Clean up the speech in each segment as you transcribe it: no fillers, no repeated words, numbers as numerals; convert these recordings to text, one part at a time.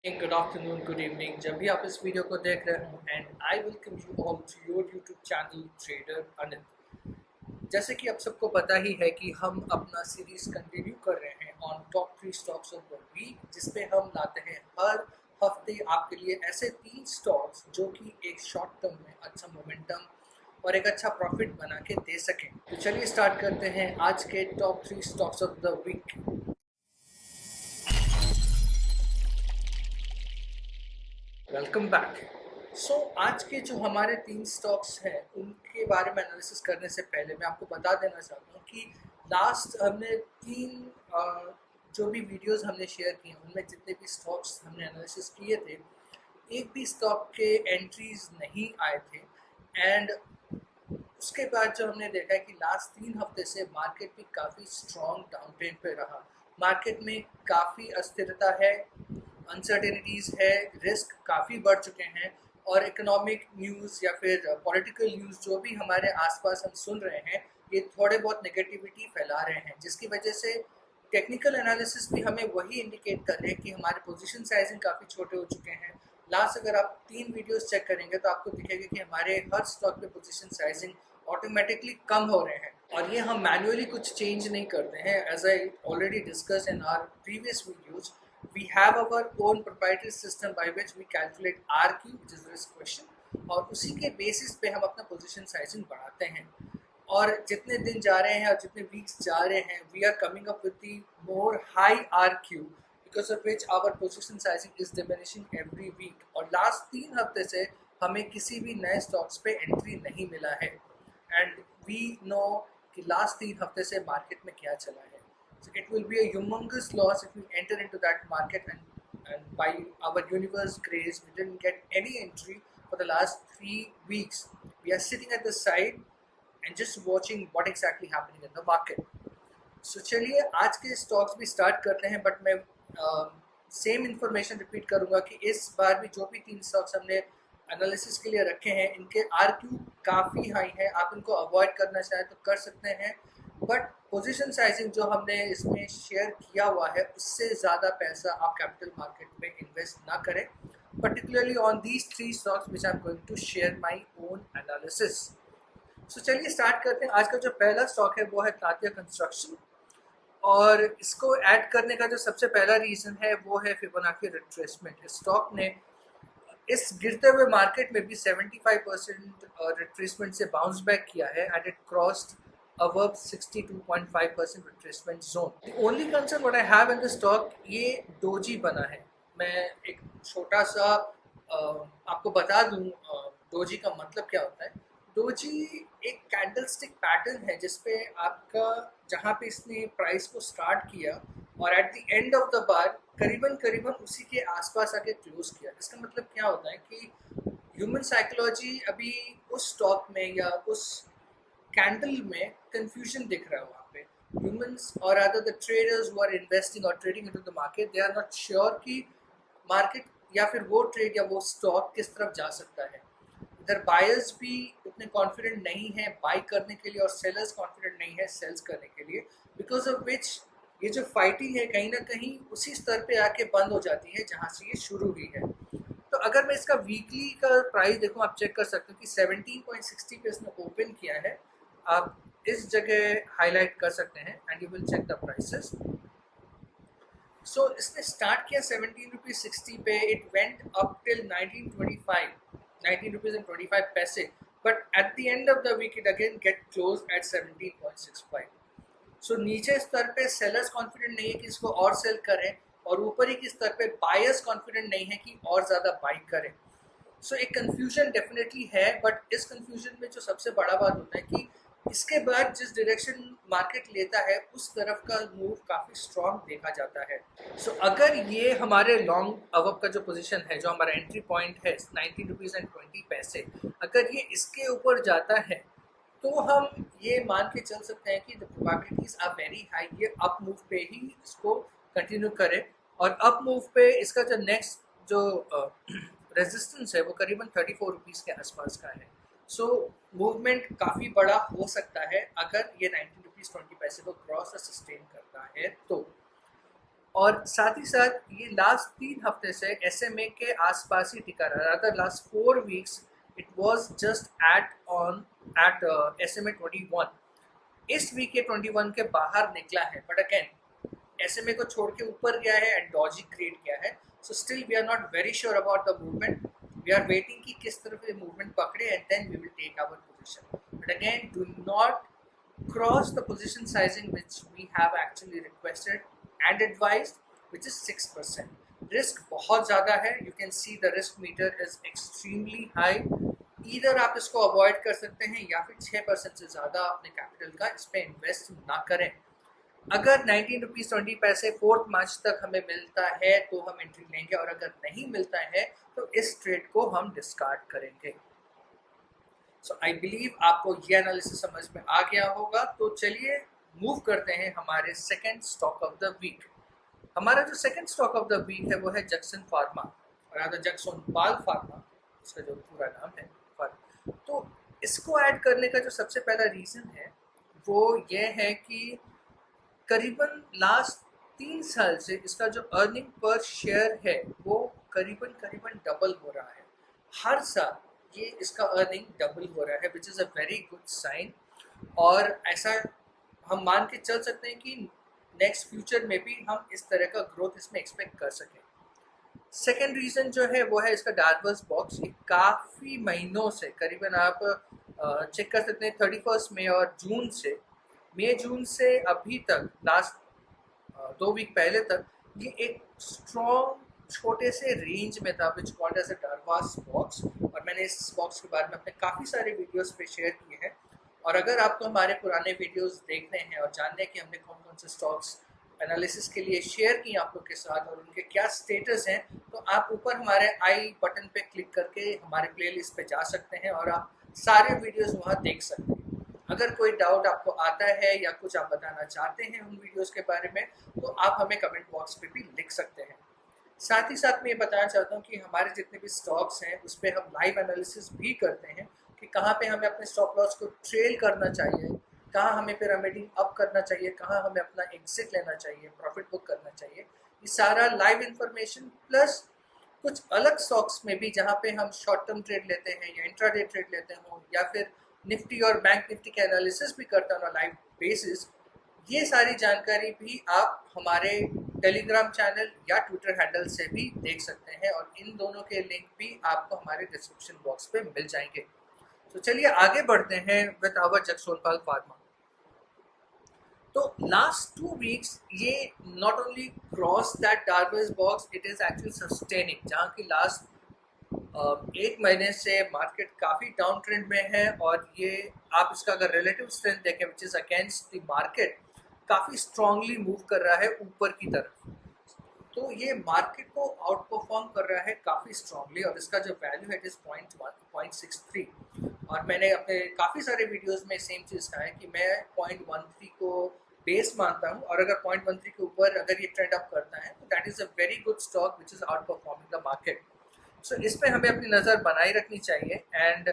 Good afternoon, good evening, जब भी आप इस वीडियो को देख रहे हो and I welcome you all to your YouTube channel trader Anil. जैसे कि आप सबको पता ही है कि हम अपना सीरीज कंटिन्यू कर रहे हैं on top 3 stocks of the week, जिसपे हम लाते हैं हर हफ्ते आपके लिए ऐसे 3 स्टॉक्स जो कि एक शॉर्ट टर्म में अच्छा मोमेंटम और एक अच्छा प्रॉफिट बना के दे सकें। तो चलिए स्टार्ट करते हैं आज के top 3 stocks of the week. Welcome back. So आज के जो हमारे 3 स्टॉक्स हैं उनके बारे में एनालिसिस करने से पहले मैं आपको बता देना चाहता हूँ कि लास्ट हमने 3 जो भी वीडियोस हमने शेयर किए उनमें जितने भी स्टॉक्स हमने एनालिसिस किए थे, एक भी स्टॉक के एंट्रीज नहीं आए थे। एंड उसके बाद जो हमने देखा है कि लास्ट 3 हफ्ते से मार्केट भी काफ़ी स्ट्रॉन्ग डाउन ट्रेंड पे रहा। मार्केट में काफ़ी अस्थिरता है, अनसर्टेनिटीज़ है, रिस्क काफ़ी बढ़ चुके हैं और इकोनॉमिक न्यूज़ या फिर पॉलिटिकल न्यूज़ जो भी हमारे आसपास हम सुन रहे हैं, ये थोड़े बहुत नेगेटिविटी फैला रहे हैं, जिसकी वजह से टेक्निकल एनालिसिस भी हमें वही इंडिकेट कर रहे हैं कि हमारे पोजीशन साइजिंग काफ़ी छोटे हो चुके हैं। लास्ट अगर आप 3 वीडियोस चेक करेंगे तो आपको दिखेगा कि हमारे हर स्टॉक पे पोजीशन साइजिंग ऑटोमेटिकली कम हो रहे हैं और ये हम मैन्युअली कुछ चेंज नहीं करते हैं। As I already discuss in our previous videos, we have our own proprietary system by which we calculate RQ, which is risk question, और उसी के बेसिस पे हम अपना पोजीशन साइजिंग बढ़ाते हैं। और जितने दिन जा रहे हैं और जितने वीक्स जा रहे हैं, we are coming up with the more high RQ, because of which our position sizing is diminishing every week. और लास्ट 3 हफ्ते से हमें किसी भी नए स्टॉक्स पे एंट्री नहीं मिला है एंड वी नो कि लास्ट 3 हफ्ते से मार्केट में क्या चला है। So it will be a humongous loss if we enter into that market, and by our universe grace, we didn't get any entry for the last 3 weeks. We are sitting at the side and just watching what exactly happening in the market. So चलिए आज के stocks भी start करते हैं, but मैं same information repeat करूंगा कि इस बार भी जो भी 3 स्टॉक्स हमने एनालिसिस के लिए रखे हैं, इनके RQ काफ़ी हाई है। आप इनको अवॉइड करना चाहें तो कर सकते हैं, बट पोजीशन साइजिंग जो हमने इसमें शेयर किया हुआ है उससे ज़्यादा पैसा आप कैपिटल मार्केट में इन्वेस्ट ना करें, particularly on these 3 stocks which I am going to share my own analysis. So चलिए स्टार्ट करते हैं। आज का जो पहला स्टॉक है वो है तात्या कंस्ट्रक्शन, और इसको ऐड करने का जो सबसे पहला रीज़न है वो है फिबोनाची रिट्रेसमेंट। इस स्टॉक ने इस गिरते हुए मार्केट में भी 75% रिट्रेसमेंट से बाउंस बैक किया है and it crossed above 62.5% retracement zone. The only concern what I have in the stock, ये डोजी बना है। मैं एक छोटा सा आपको बता दूं डोजी का मतलब क्या होता है। डोजी एक कैंडलस्टिक पैटर्न है जिसपे आपका जहाँ पे इसने प्राइस को स्टार्ट किया और eight the end of the bar करीबन करीबन उसी के आसपास आके क्लोज किया। इसका मतलब क्या होता है कि ह्यूमन साइकोलॉजी अभी उस स्टॉक में या उस कैंडल में कंफ्यूजन दिख रहा है वहाँ पे। ह्यूमंस और other the traders who are investing और trading into the market, they are not sure कि मार्केट या फिर वो ट्रेड या वो स्टॉक किस तरफ जा सकता है। इधर बायर्स भी उतने कॉन्फिडेंट नहीं है बाई करने के लिए और सेलर्स कॉन्फिडेंट नहीं है सेल्स करने के लिए, बिकॉज ऑफ विच ये जो फाइटिंग है कहीं ना कहीं उसी स्तर पे आके बंद हो जाती है जहाँ से ये शुरू हुई है। तो अगर मैं इसका वीकली का प्राइस देखूँ, आप चेक कर सकते हो कि 17.60 पे इसने ओपन किया है। आप इस जगह हाईलाइट कर सकते हैं and you will check the prices. So इसने स्टार्ट किया 17 रुपीज 60 पे, इट वेंट अप टिल 19 rupees and 25 paise, but at the end of the week it again get close at 17.65। So नीचे स्तर पे सेलर्स कॉन्फिडेंट नहीं है कि इसको और सेल करें, और ऊपर ही के स्तर पे बायर्स कॉन्फिडेंट नहीं है कि और ज़्यादा बाइंग करें। सो एक कंफ्यूजन डेफिनेटली है, बट इस कंफ्यूजन में जो सबसे बड़ा बात होता है कि इसके बाद जिस डायरेक्शन मार्केट लेता है उस तरफ का मूव काफ़ी स्ट्रॉन्ग देखा जाता है। सो अगर ये हमारे लॉन्ग अवब का जो पोजीशन है, जो हमारा एंट्री पॉइंट है 19 रुपीज़ एंड 20 पैसे, अगर ये इसके ऊपर जाता है तो हम ये मान के चल सकते हैं कि the probabilities are very high ये अप मूव पे ही इसको कंटिन्यू करे। और अप मूव पे इसका जो नेक्स्ट जो रेजिस्टेंस है वो करीबन 34 रुपीज़ के आसपास का है। सो मूवमेंट काफ़ी बड़ा हो सकता है अगर ये 19 रुपीज़ 20 पैसे को क्रॉस और सस्टेन करता है तो। और साथ ही साथ ये लास्ट 3 हफ्ते से SMA के आसपास ही टिका रहा, rather last 4 weeks it was just at SMA 21। इस वीक ये 21 के बाहर निकला है, बट अगेन SMA को छोड़ के ऊपर गया है एंड डॉजी क्रिएट किया है। So still we are not very sure about the movement, we are waiting कि किस तरफ ये मूवमेंट पकड़े and then we will take our position. But again do not cross the position sizing which we have actually requested and advised, which is 6%. Risk बहुत ज़्यादा है, you can see the risk meter is extremely high. Either आप इसको avoid कर सकते हैं या फिर 6% से ज़्यादा अपने कैपिटल का इस पर इन्वेस्ट ना करें। अगर 19 रुपीज़ 20 पैसे 4 मार्च तक हमें मिलता है तो हम एंट्री लेंगे, और अगर नहीं मिलता है तो इस ट्रेड को हम डिस्कार्ड करेंगे। सो आई बिलीव आपको ये एनालिसिस समझ में आ गया होगा। तो चलिए मूव करते हैं हमारे second stock of the week. हमारा जो second stock of the week है वो है जैक्सन फार्मा, और जैक्सनपाल फार्मा इसका जो पूरा नाम है। तो इसको ऐड करने का जो सबसे पहला रीज़न है वो ये है कि करीबन लास्ट 3 साल से इसका जो अर्निंग पर शेयर है वो करीबन डबल हो रहा है। हर साल ये इसका अर्निंग डबल हो रहा है, which is a very good sign. और ऐसा हम मान के चल सकते हैं कि नेक्स्ट फ्यूचर में भी हम इस तरह का ग्रोथ इसमें एक्सपेक्ट कर सकें। सेकेंड रीज़न जो है वो है इसका डार्वर्स बॉक्स। ये काफ़ी महीनों से, करीबन आप चेक कर सकते हैं 31 मई और जून से अभी तक, लास्ट 2 वीक पहले तक ये एक स्ट्रॉन्ग छोटे से रेंज में था, विच कॉल्ड एज अ डार्वर्स बॉक्स। और मैंने इस बॉक्स के बारे में अपने काफ़ी सारे वीडियोस पे शेयर किए हैं। और अगर आपको हमारे पुराने वीडियोस देखने हैं और जानने हैं कि हमने कौन कौन से स्टॉक्स एनालिसिस के लिए शेयर किए आप लोग के साथ और उनके क्या स्टेटस हैं, तो आप ऊपर हमारे आई बटन पे क्लिक करके हमारे प्लेलिस्ट पे जा सकते हैं और आप सारे वीडियोस वहाँ देख सकते हैं। अगर कोई डाउट आपको आता है या कुछ आप बताना चाहते हैं उन वीडियोस के बारे में, तो आप हमें कमेंट बॉक्स पे भी लिख सकते हैं। साथ ही साथ मैं ये बताना चाहता हूँ कि हमारे जितने भी स्टॉक्स हैं उस पर हम लाइव एनालिसिस भी करते हैं कि कहाँ पे हमें अपने स्टॉप लॉस को ट्रेल करना चाहिए, कहाँ हमें पिरामिडिंग अप करना चाहिए, कहाँ हमें अपना एग्जिट लेना चाहिए, प्रॉफिट बुक करना चाहिए। ये सारा लाइव इंफॉर्मेशन प्लस कुछ अलग स्टॉक्स में भी जहाँ पे हम शॉर्ट टर्म ट्रेड लेते हैं या इंट्राडे ट्रेड लेते हों या फिर निफ्टी और बैंक निफ्टी के एनालिसिस भी करता हूँ लाइव बेसिस, ये सारी जानकारी भी आप हमारे टेलीग्राम चैनल या ट्विटर हैंडल से भी देख सकते हैं, और इन दोनों के लिंक भी आपको हमारे डिस्क्रिप्शन बॉक्स पे मिल जाएंगे। तो चलिए आगे बढ़ते हैं विद आवर जैक्सनपाल फार्मा। तो लास्ट 2 वीक्स ये not only cross that Darvas box, it is actually sustaining, जहाँ की लास्ट 1 महीने से मार्केट काफ़ी डाउन ट्रेंड में है। और ये आप इसका अगर रिलेटिव स्ट्रेंथ देखें which is against the market, काफ़ी स्ट्रांगली मूव कर रहा है ऊपर की तरफ। तो ये मार्केट को आउट परफॉर्म कर रहा है काफ़ी स्ट्रांगली, और इसका जो वैल्यू है इट इज़ 0.63। और मैंने अपने काफ़ी सारे वीडियोस में सेम चीज़ कहा है कि मैं 0.13 को बेस मानता हूँ, और अगर 0.13 के ऊपर अगर ये ट्रेंड अप करता है तो that is a very good stock which is outperforming the market. So इस पर हमें अपनी नज़र बनाए रखनी चाहिए। एंड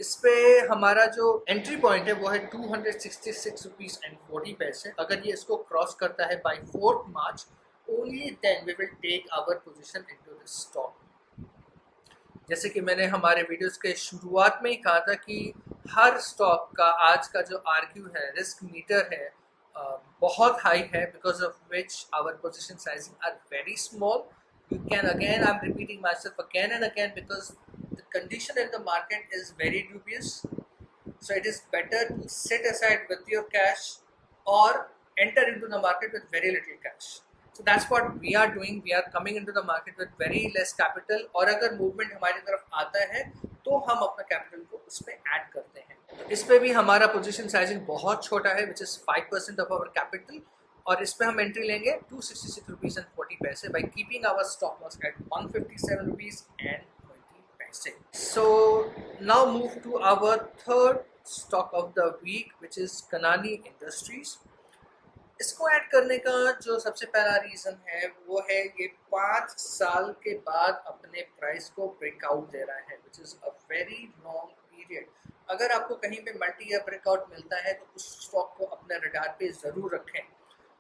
इस पे हमारा जो एंट्री पॉइंट है वो है 266 रुपीज़ एंड 40 पैसे। अगर ये इसको क्रॉस करता है by 4 March, only then we will take our position into this stock. जैसे कि मैंने हमारे वीडियोस के शुरुआत में ही कहा था कि हर स्टॉक का आज का जो आरक्यू है, रिस्क मीटर है, बहुत हाई है, because of which our position sizing are very small. You can again, I'm repeating myself again and again, because the condition in the market is very dubious. So it is better to sit aside with your cash or enter into the market with very little cash. So that's what we are doing. We are coming into the market with very less capital, और अगर movement हमारी तरफ आता है तो हम अपना capital को उस पर add करते हैं। इस पर भी हमारा position sizing बहुत छोटा है, which is 5% of our capital, और इस पे हम एंट्री लेंगे 266 rupees and 40 paise by keeping our stop loss at 157 rupees and 20 paise. So now move to our third stock of the week which is Kanani industries. इसको add करने का जो सबसे पहला रीज़न है वो है ये 5 साल के बाद अपने प्राइस को ब्रेकआउट दे रहा है, which is a very long period. अगर आपको कहीं पे मल्टी ईयर ब्रेकआउट मिलता है तो उस स्टॉक को अपने रडार पे ज़रूर रखें।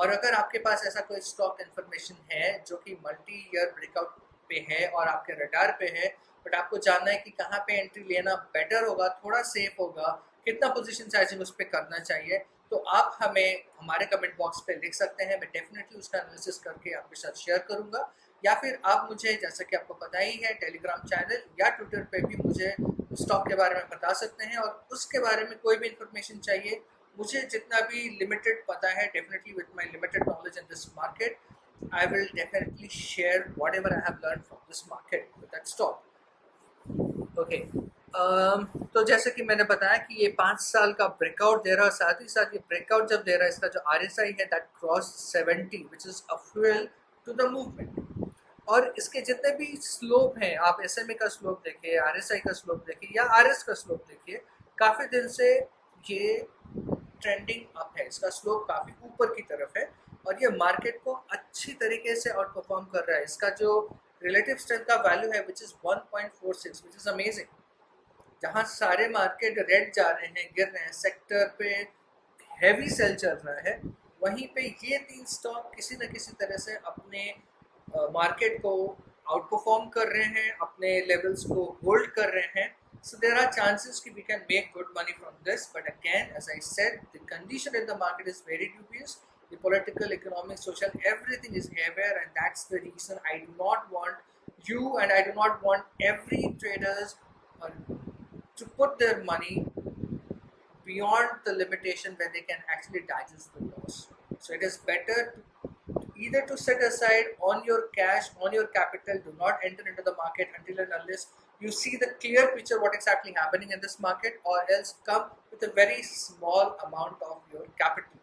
और अगर आपके पास ऐसा कोई स्टॉक इन्फॉर्मेशन है जो कि मल्टी ईयर ब्रेकआउट पे है और आपके रडार पे है, बट आपको जानना है कि कहाँ पे एंट्री लेना बेटर होगा, थोड़ा सेफ होगा, कितना पोजीशन साइजिंग उस पर करना चाहिए, तो आप हमें हमारे कमेंट बॉक्स पे लिख सकते हैं। मैं डेफिनेटली उसका एनालिसिस करके आपके साथ शेयर करूंगा। या फिर आप मुझे, जैसा कि आपको पता ही है, टेलीग्राम चैनल या ट्विटर पे भी मुझे स्टॉक के बारे में बता सकते हैं, और उसके बारे में कोई भी इंफॉर्मेशन चाहिए, मुझे जितना भी लिमिटेड पता है, definitely with my limited knowledge in this market, I will definitely share whatever I have learned from this market with that stock. Okay. तो जैसे कि मैंने बताया कि ये 5 साल का ब्रेकआउट दे रहा है, साथ ही साथ ये ब्रेकआउट जब दे रहा है, इसका जो RSI है that cross 70 which is a fuel to the movement. और इसके जितने भी स्लोप हैं, आप SMA का स्लोप देखिए, RSI का स्लोप देखिए या RS का स्लोप देखिए, काफ़ी दिन से ये ट्रेंडिंग अप है, इसका स्लोप काफ़ी ऊपर की तरफ है और ये मार्केट को अच्छी तरीके से आउट परफॉर्म कर रहा है। इसका जो रिलेटिव स्ट्रेंथ का वैल्यू है which is 1.46 which is amazing. जहाँ सारे मार्केट रेड जा रहे हैं, गिर रहे हैं, सेक्टर पे हैवी सेल चल रहा है, वहीं पे ये 3 स्टॉक किसी न किसी तरह से अपने मार्केट को आउट परफॉर्म कर रहे हैं, अपने लेवल्स को होल्ड कर रहे हैं। So there are chances that we can make good money from this, but again, as I said, the condition in the market is very dubious. The political, economic, social, everything is haywire, and that's the reason I do not want you and I do not want every traders to put their money beyond the limitation where they can actually digest the loss. So it is better to either to set aside on your cash, on your capital, do not enter into the market until and unless you see the clear picture what exactly happening in this market, or else come with a very small amount of your capital.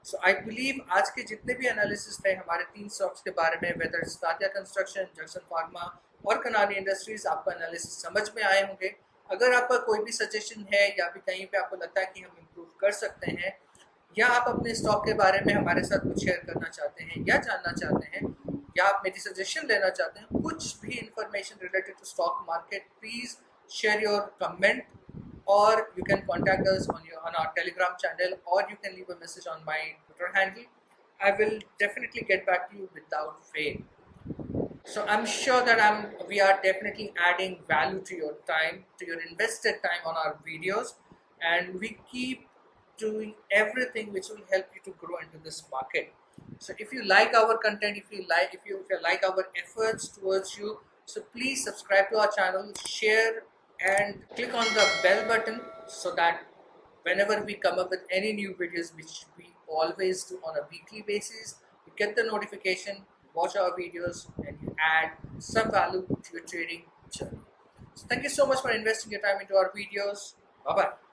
So I believe आज के जितने भी analysis थे हमारे 3 stocks के बारे में, whether Tatya construction, Jackson pharma और कनानी इंडस्ट्रीज, आपका एनालिसिस समझ में आए होंगे। अगर आपका कोई भी सजेशन है या भी कहीं पे आपको लगता है कि हम इम्प्रूव कर सकते हैं, या आप अपने स्टॉक के बारे में हमारे साथ कुछ शेयर करना चाहते हैं या जानना चाहते हैं, या आप मेरी सजेशन लेना चाहते हैं, कुछ भी information related to stock market, please share your comment, or you can contact us on our Telegram channel, or you can leave a message on my Twitter handle. I will definitely get back to you without fail. So I'm sure that we are definitely adding value to your time, to your invested time on our videos, and we keep doing everything which will help you to grow into this market. So if you like our content, if you like our efforts towards you, so please subscribe to our channel, share and click on the bell button so that whenever we come up with any new videos, which we always do on a weekly basis, you get the notification, watch our videos, and you add some value to your trading journey. So thank you so much for investing your time into our videos. Bye bye.